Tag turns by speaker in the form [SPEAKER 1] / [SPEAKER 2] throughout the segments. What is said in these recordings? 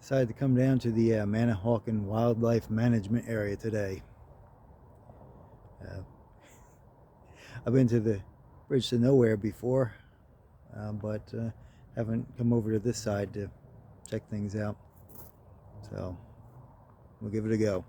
[SPEAKER 1] Decided to come down to the Manahawkin Wildlife Management Area today. I've been to the Bridge to Nowhere before, but haven't come over to this side to check things out. So we'll give it a go.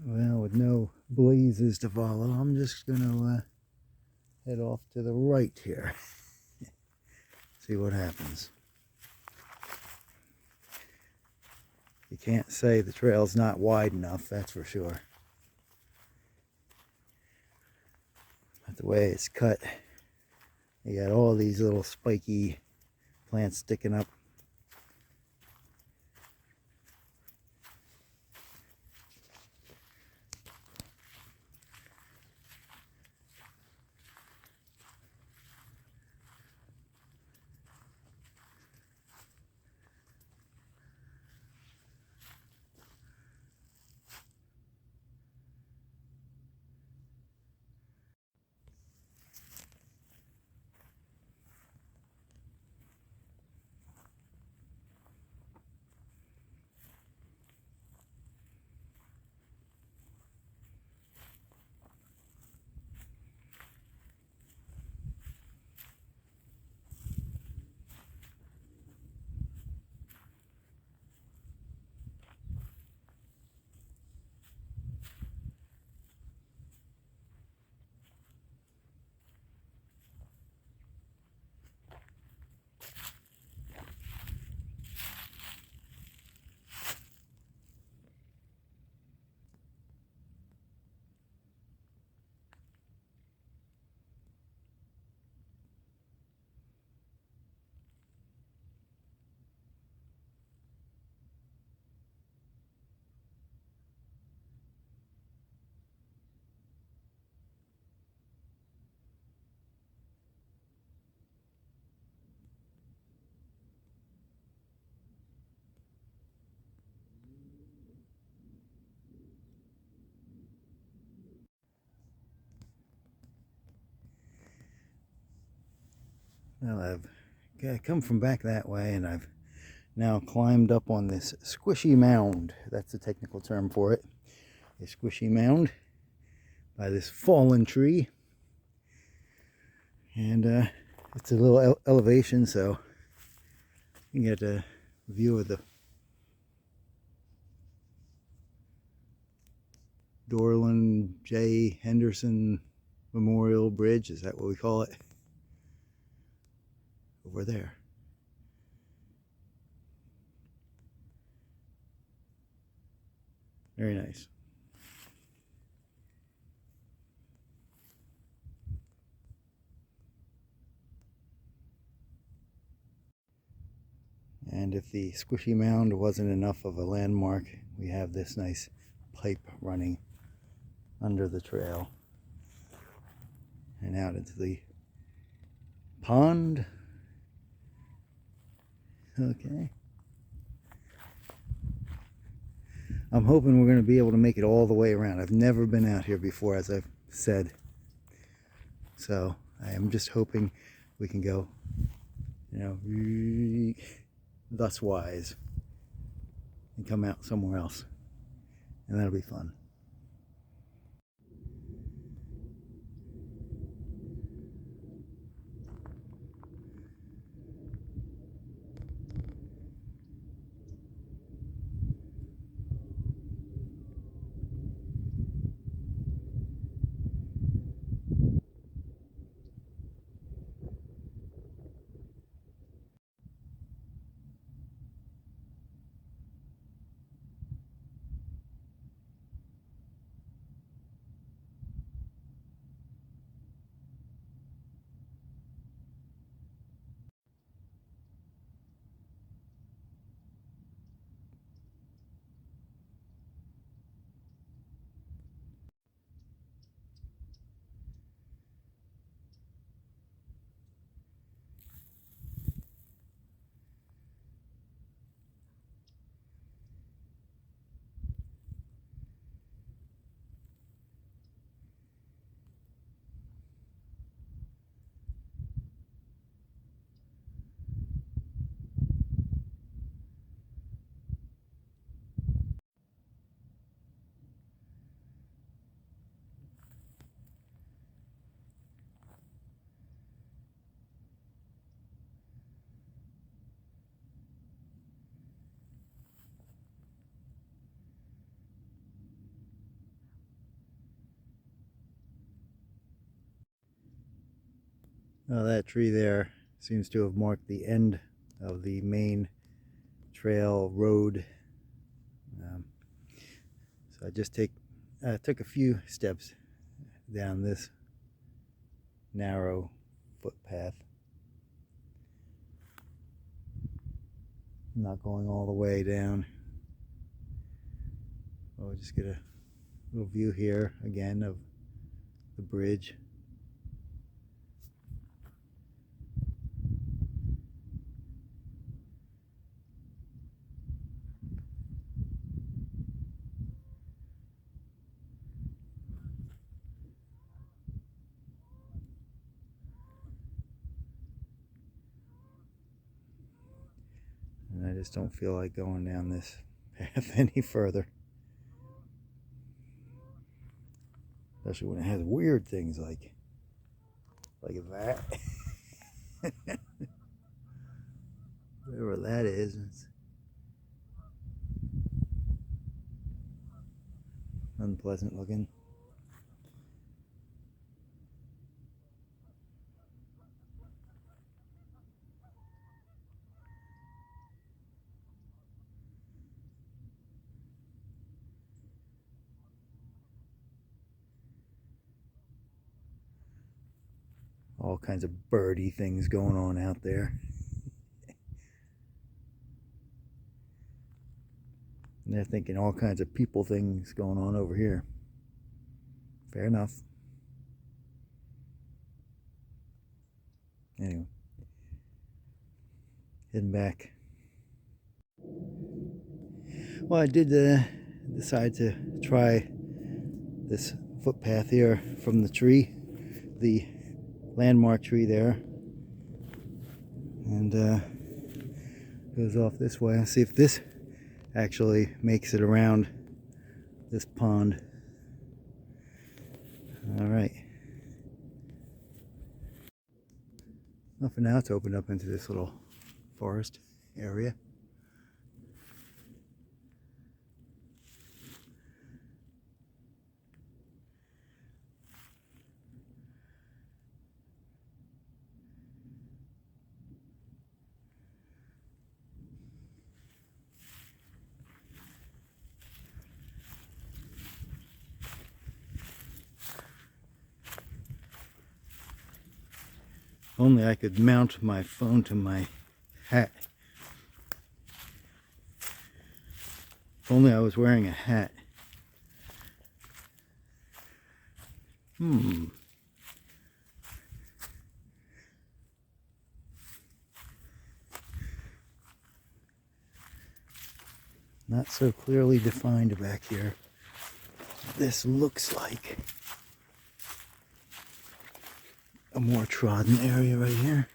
[SPEAKER 1] Well, with no blazes to follow, I'm just gonna head off to the right here. See what happens. You can't say the trail's not wide enough, that's for sure. But the way it's cut, you got all these little spiky plants sticking up. Well, I've come from back that way, and I've now climbed up on this squishy mound. That's the technical term for it. A squishy mound by this fallen tree. And it's a little elevation, so you can get a view of the Dorland J. Henderson Memorial Bridge. Is that what we call it? Over there. Very nice. And if the squishy mound wasn't enough of a landmark, we have this nice pipe running under the trail and out into the pond. Okay. I'm hoping we're going to be able to make it all the way around. I've never been out here before, as I've said. So I am just hoping we can go, thus wise and come out somewhere else. And that'll be fun. Well, that tree there seems to have marked the end of the main trail road. So I just took a few steps down this narrow footpath. I'm not going all the way down. We'll just get a little view here again of the bridge. And I just don't feel like going down this path any further. Especially when it has weird things like that. Whatever that is. It's unpleasant looking. All kinds of birdie things going on out there. And they're thinking all kinds of people things going on over here. Fair enough. Anyway, heading back. Well, I did decide to try this footpath here from the tree, the landmark tree there, and goes off this way. I'll see if this actually makes it around this pond. All right. Well, for now, it's opened up into this little forest area. Only I could mount my phone to my hat. If only I was wearing a hat. Not so clearly defined back here. This looks like a more trodden area right here.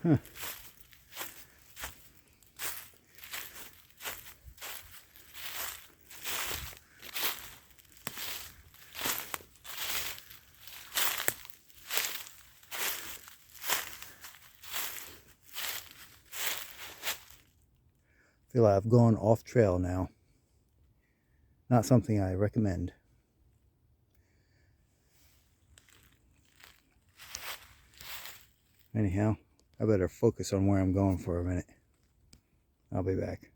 [SPEAKER 1] Huh. Feel like I've gone off trail now. Not something I recommend. Anyhow, I better focus on where I'm going for a minute. I'll be back.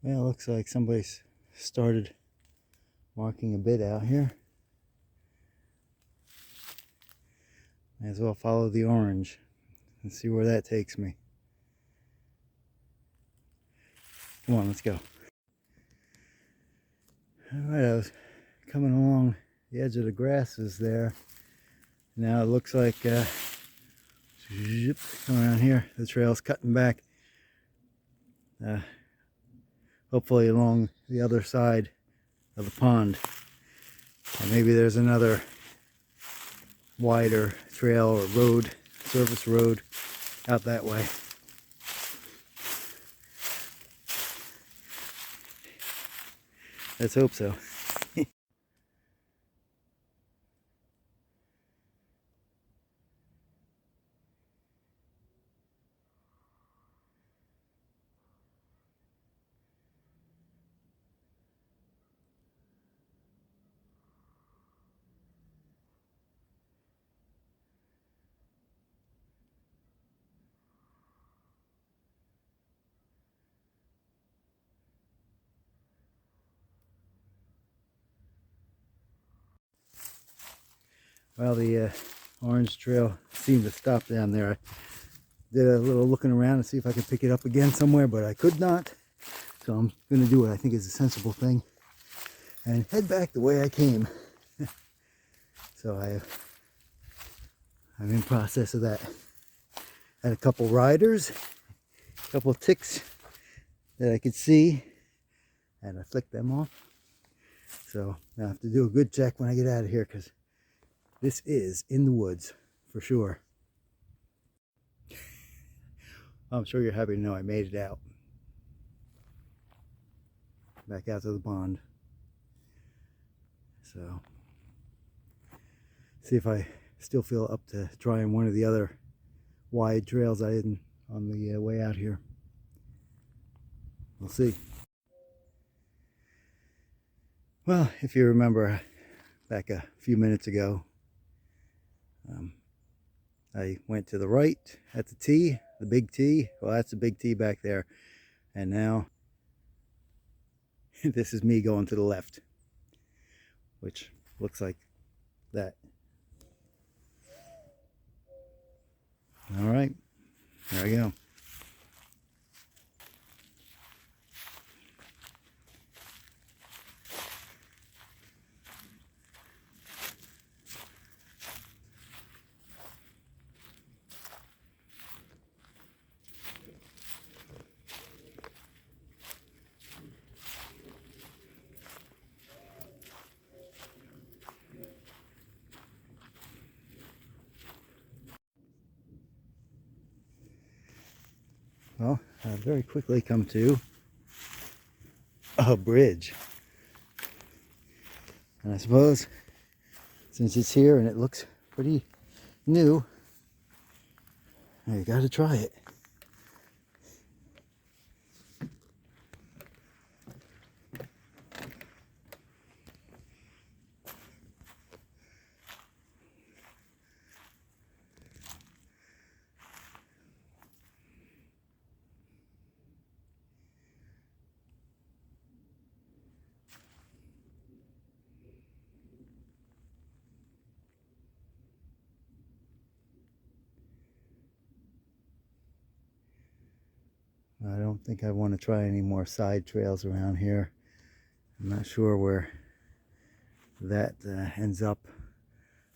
[SPEAKER 1] Well, it looks like somebody's started marking a bit out here. May as well follow the orange and see where that takes me. Come on, let's go. Alright, I was coming along the edge of the grasses there. Now it looks like come around here, the trail's cutting back. uh, hopefully along the other side of the pond. And maybe there's another wider trail or road, surface road out that way. Let's hope so. Well, the orange trail seemed to stop down there. I did a little looking around to see if I could pick it up again somewhere, but I could not. So I'm going to do what I think is a sensible thing and head back the way I came. So I'm in process of that. Had a couple riders, a couple ticks that I could see, and I flicked them off. So I have to do a good check when I get out of here, because this is in the woods for sure. I'm sure you're happy to know I made it out. Back out to the pond. So, see if I still feel up to trying one of the other wide trails I did on the way out here. We'll see. Well, if you remember back a few minutes ago, I went to the right at the T, the big T. Well, that's the big T back there. And now this is me going to the left, which looks like that. All right, there I go. Well, I very quickly come to a bridge. And I suppose since it's here and it looks pretty new, I gotta try it. I don't think I want to try any more side trails around here. I'm not sure where that ends up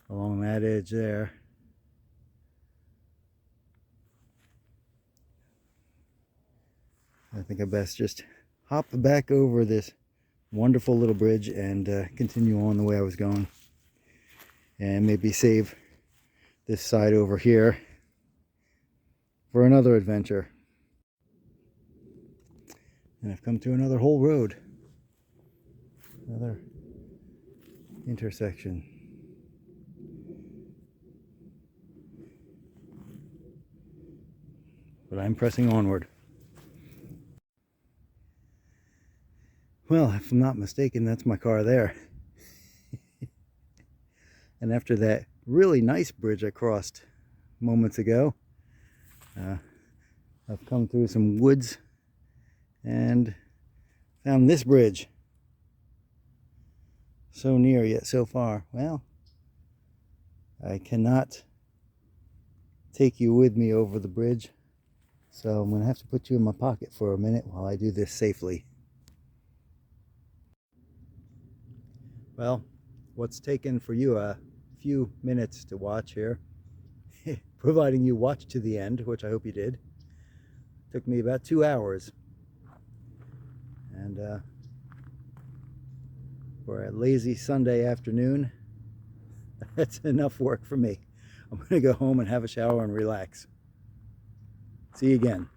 [SPEAKER 1] along that edge there. I think I best just hop back over this wonderful little bridge and continue on the way I was going, and maybe save this side over here for another adventure. And I've come to another whole road, another intersection. But I'm pressing onward. Well, if I'm not mistaken, that's my car there. And after that really nice bridge I crossed moments ago, I've come through some woods and found this bridge. So near yet so far. Well, I cannot take you with me over the bridge, so I'm going to have to put you in my pocket for a minute while I do this safely. Well, what's taken for you a few minutes to watch here, providing you watched to the end, which I hope you did, took me about 2 hours. And for a lazy Sunday afternoon, that's enough work for me. I'm going to go home and have a shower and relax. See you again.